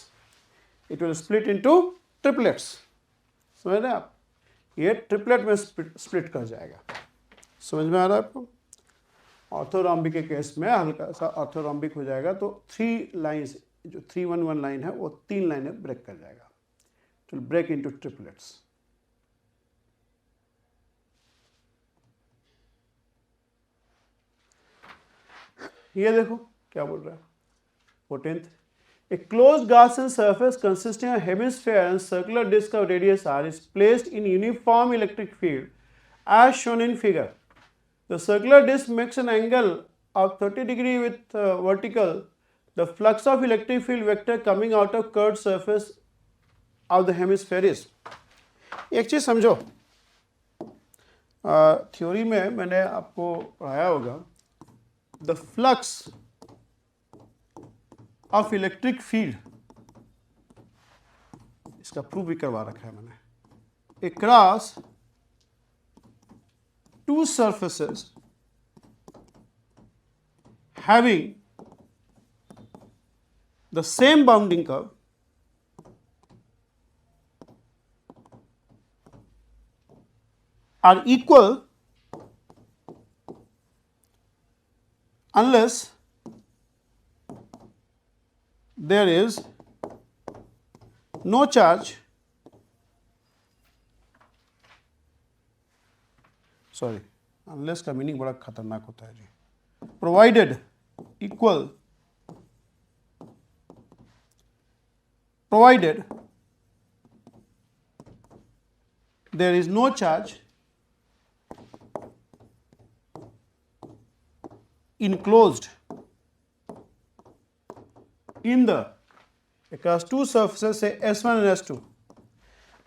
समझ रहे हैं आप? ये ट्रिपलेट में स्प्लिट कर जाएगा. समझ में आ रहा है आपको? ऑर्थोरोम्बिक के केस में हल्का सा ऑर्थोरोम्बिक हो जाएगा, तो 3 लाइन्स, जो 311 लाइन है वो 3 लाइनें ब्रेक कर जाएगा. तो ब्रेक इनटू ट्रिपलेट्स. ये देखो क्या बोल रहा है 14th. A closed Gaussian surface consisting of hemisphere and circular disk of radius r is placed in uniform electric field as shown in figure. The circular disk makes an angle of 30 degree with vertical. The flux of electric field vector coming out of curved surface of the hemisphere is. एक चीज समझो, theory में मैंने आपको पढ़ाया होगा, the flux of electric field, इसका proof भी करवा रखा है मैंने, across to surfaces having the same bounding curve are equal unless there is no charge, sorry, unless का मीनिंग बड़ा खतरनाक होता है जी, provided there is no charge enclosed in the across two surfaces, say S1 and S2,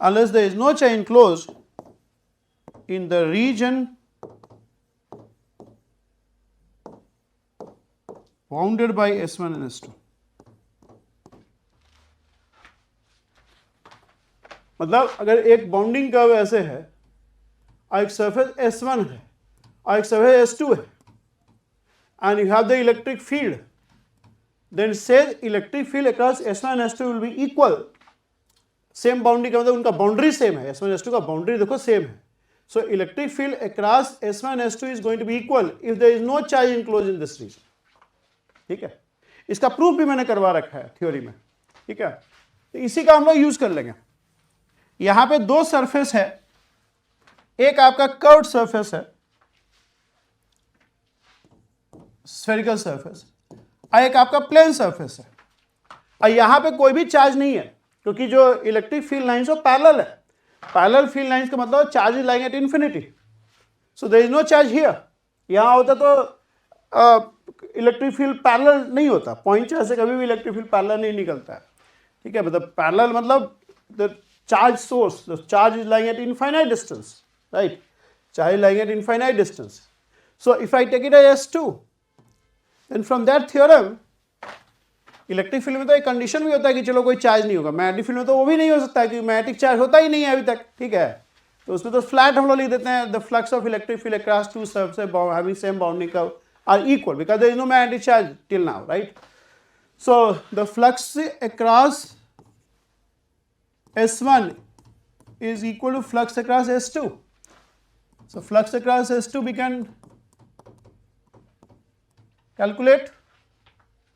unless there is no charge enclosed in the region bounded by S1 and S2. मतलब अगर एक bounding curve ऐसे है और एक surface S1 है और एक सरफेस S2 है, and you have the electric field, then says electric field across S1 and S2 will be equal. Same boundary का मतलब उनका बाउंड्री सेम है, S1 S2 का बाउंड्री देखो सेम है. So electric field across S1 S2 is going to be equal if there is no charge enclosed in this region. ठीक है, इसका प्रूफ भी मैंने करवा रखा है थ्योरी में. ठीक है, तो इसी का हम लोग यूज कर लेंगे. यहां पे दो सरफेस है, एक आपका कर्व्ड सरफेस है, स्फेरिकल सरफेस, और एक आपका प्लेन सरफेस है, और यहां पे कोई भी चार्ज नहीं है क्योंकि जो इलेक्ट्रिक फील्ड लाइंस वो पैरेलल है. पैरेलल फील्ड लाइंस का मतलब charge is lying at infinity, so there is no charge here. यहां होता तो इलेक्ट्रिक फील्ड पैरेलल नहीं होता, पॉइंट चार्ज से कभी भी इलेक्ट्रिक फील्ड पैरेलल नहीं निकलता है. ठीक है, मतलब पैरेलल मतलब the charge source, the charge is lying at infinite distance, right, charge is lying at infinite distance. So if I take it as S2, then from that theorem electric field में तो एक condition भी होता है कि चलो कोई charge नहीं होगा. मैग्नेटिक फील्ड में तो वो भी नहीं हो सकता है क्योंकि मैग्नेटिक चार्ज होता ही नहीं है अभी तक. ठीक है, तो उसमें तो फ्लैट हम लोग लिख देते हैं, the flux of electric field across to surfaces having same bounding curve are equal because there is no magnetic charge till now, right? So the flux across S1 is equal to flux across S2. So flux across S2 we can calculate.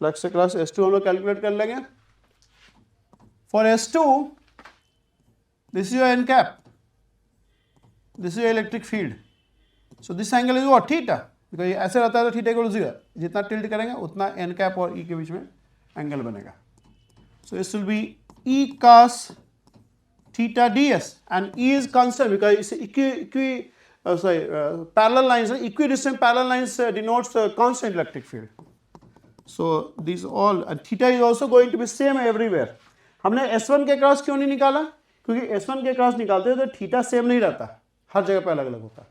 Flux across S2 हम लोग calculate कर लेंगे. For S2, this is your n cap. This is your electric field. So this angle is what? Theta. Because ये ऐसे रहता है तो theta equal to 0, जितना टिल्ट करेंगे उतना एन कैप और ई के बीच में एंगल बनेगा. So this will be E cos theta DS and E is constant because is parallel lines, equidistant parallel lines denotes constant electric field. So this all theta is also going to be same everywhere. हमने S1 के cross क्यों नहीं निकाला? क्योंकि S1 के cross निकालते हैं तो थीटा सेम नहीं रहता, हर जगह पे अलग अलग होता है,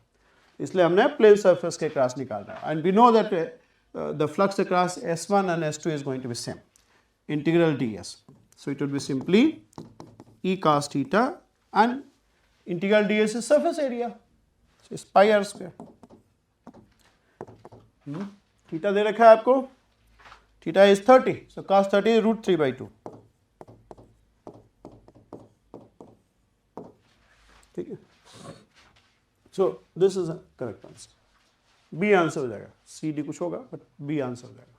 इसलिए हमने प्लेन सरफेस के क्रॉस निकालना है. And we know that the flux across S1 and S2 is going to be same, integral ds. So it will be simply e cos theta and integral ds is surface area, so it's pi r square. Theta दे रखा है आपको, theta is 30, so cos 30 is √3/2. ठीक है, so this is a correct answer. B answer हो जाएगा, C D कुछ होगा बट B आंसर हो जाएगा.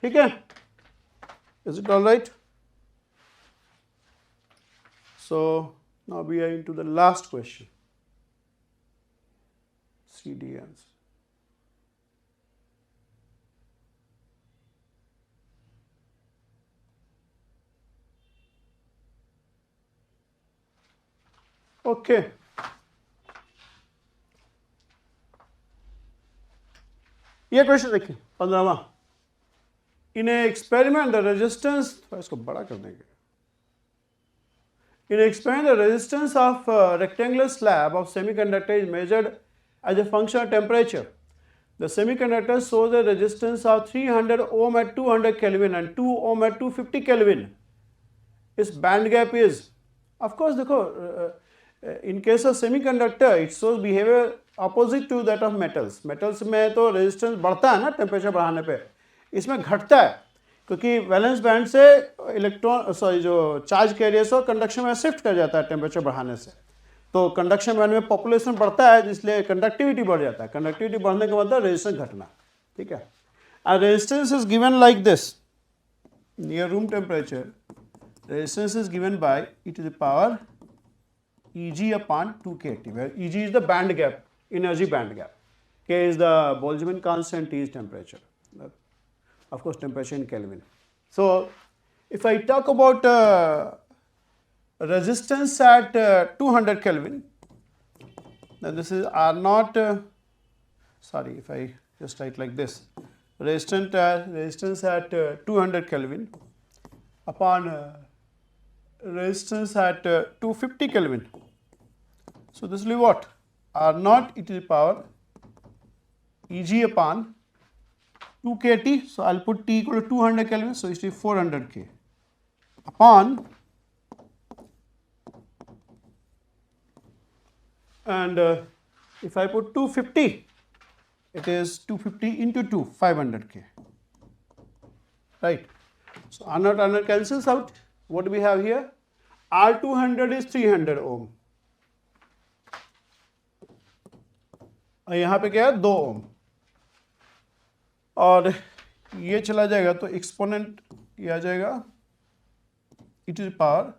ठीक है, is it all right? So now we are into the last question. C D answer. Okay. ये क्वेश्चन देखिए 15वां. इन ए एक्सपेरिमेंट द रेजिस्टेंस, इसको बड़ा कर देंगे, In experiment, the resistance of rectangular slab of semiconductor is measured as a function of temperature. The semiconductor shows a resistance of 300 ohm at 200 Kelvin and 2 ohm at 250 Kelvin. Its band gap is, of course, in case of semiconductor, it shows behavior opposite to that of metals. Metals में तो resistance बढ़ता है ना temperature बढ़ाने पे, इसमें घटता है क्योंकि वैलेंस बैंड से इलेक्ट्रॉन जो चार्ज कैरियर्स और कंडक्शन में शिफ्ट कर जाता है टेम्परेचर बढ़ाने से. तो कंडक्शन बैंड में पॉपुलेशन बढ़ता है इसलिए कंडक्टिविटी बढ़ जाता है. कंडक्टिविटी बढ़ने के मतलब रेजिस्टेंस घटना. ठीक है. और resistance is given like this near room temperature. Resistance is given by e to the power Eg upon 2kT, where Eg is the band gap, energy band gap. K is the Boltzmann constant, T is temperature. Of course, temperature in Kelvin. So, if I talk about resistance at 200 Kelvin, then this is R naught. Sorry, if I just write like this, resistance at 200 Kelvin upon resistance at 250 Kelvin. So this will be what? R naught e to the power Eg upon 2 kT. So I'll put T equal to 200 Kelvin. So it will be 400 K upon, and if I put 250, it is 250 into 2, 500 K. Right. So R naught cancels out. What do we have here? R200 is 300 ohm. और यहाँ पे क्या है 2 ओम. और ये चला जाएगा तो एक्सपोनेंट ये आ जाएगा e to the power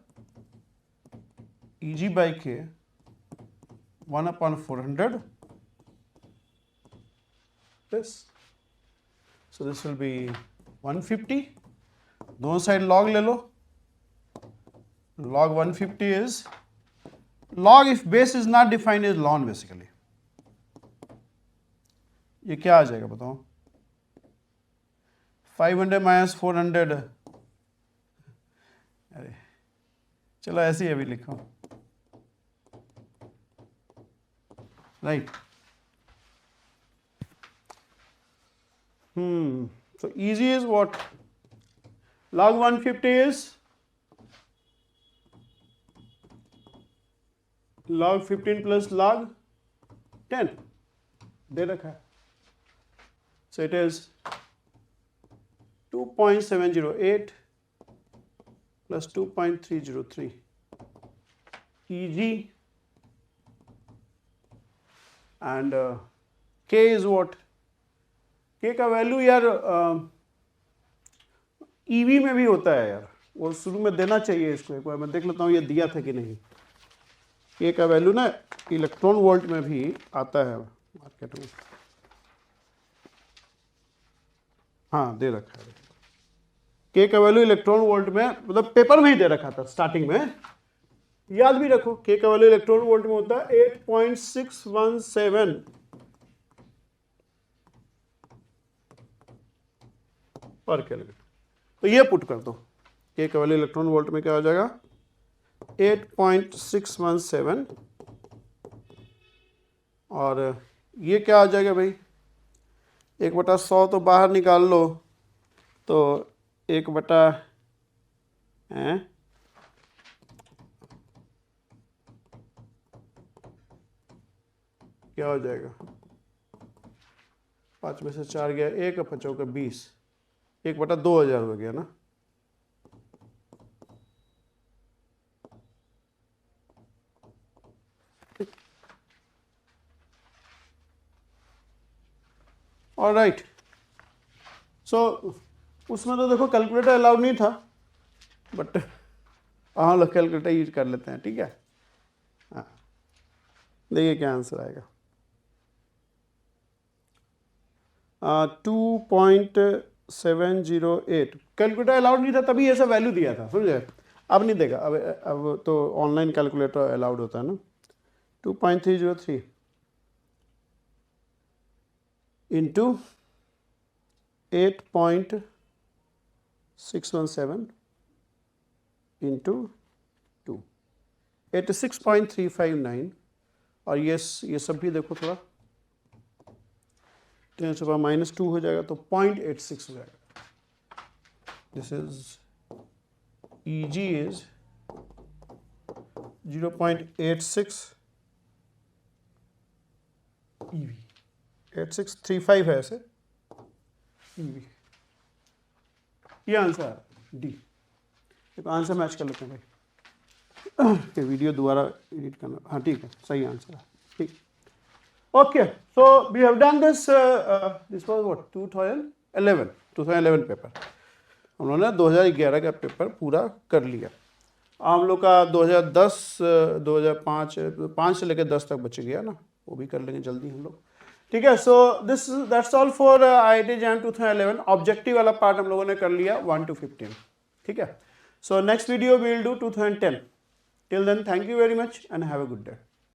Eg by K 1 upon 400. This. So this will be 150. दोनों साइड log ले लो. Log 150 is log if base is not defined is ln basically. ये क्या आ जाएगा बताओ? 500 minus 400. अरे चलो ऐसे ही अभी लिखो. Right. So easy is what? Log 150 is log 15 plus log 10 दे रखा है. So it is 2.708 plus 2.303 Eg, and K is what? K का वैल्यू यार EV में भी होता है यार, वो शुरू में देना चाहिए इसको. एक बार मैं देख लेता हूँ ये दिया था कि नहीं. K का वैल्यू ना इलेक्ट्रॉन वोल्ट में भी आता है मार्केट में. हाँ दे रखा है. K का वैल्यू इलेक्ट्रॉन वोल्ट में मतलब पेपर में ही दे रखा था स्टार्टिंग में. याद भी रखो K का वैल्यू इलेक्ट्रॉन वोल्ट में होता है 8.617 पर केल्विन. तो ये पुट कर दो. K का वैल्यू इलेक्ट्रॉन वोल्ट में क्या हो जाएगा? 8.617. और ये क्या आ जाएगा भाई? 1/100 तो बाहर निकाल लो तो 1/, क्या हो जाएगा? 5 में से 4 गया, 1 और 5 का 20, 1/2000 हो गया ना. ऑलराइट. सो उसमें तो देखो कैलकुलेटर अलाउड नहीं था, बट हम लोग कैलकुलेटर यूज कर लेते हैं. ठीक है. हाँ देखिए क्या आंसर आएगा. 2.708. कैलकुलेटर अलाउड नहीं था तभी ऐसा वैल्यू दिया था, समझे. अब नहीं देगा. अब तो ऑनलाइन कैलकुलेटर अलाउड होता है ना. 2.303 into 8.617 into 2. 86.359 और ये सब भी देखो थोड़ा 10⁻² हो जाएगा तो 0.86 हो जाएगा. This is EG is 0.86 EV. 8635 है ऐसे EV. ये आंसर है डी. एक आंसर मैच कर लेते हैं भाई. वीडियो दोबारा एडिट करना. हाँ ठीक है, सही आंसर है. ठीक. Okay, so we have done this. This was what 2011 paper. हम लोगों ने 2011 का पेपर पूरा कर लिया. हम लोग का 2010 2005 से लेकर 10 तक बच गया ना, वो भी कर लेंगे जल्दी हम लोग. ठीक है. So that's all for IIT exam 2011. Objective वाला पार्ट हम लोगों ने कर लिया 1 to 15. ठीक है. So next video we will do 2010. Till then thank you very much and have a good day.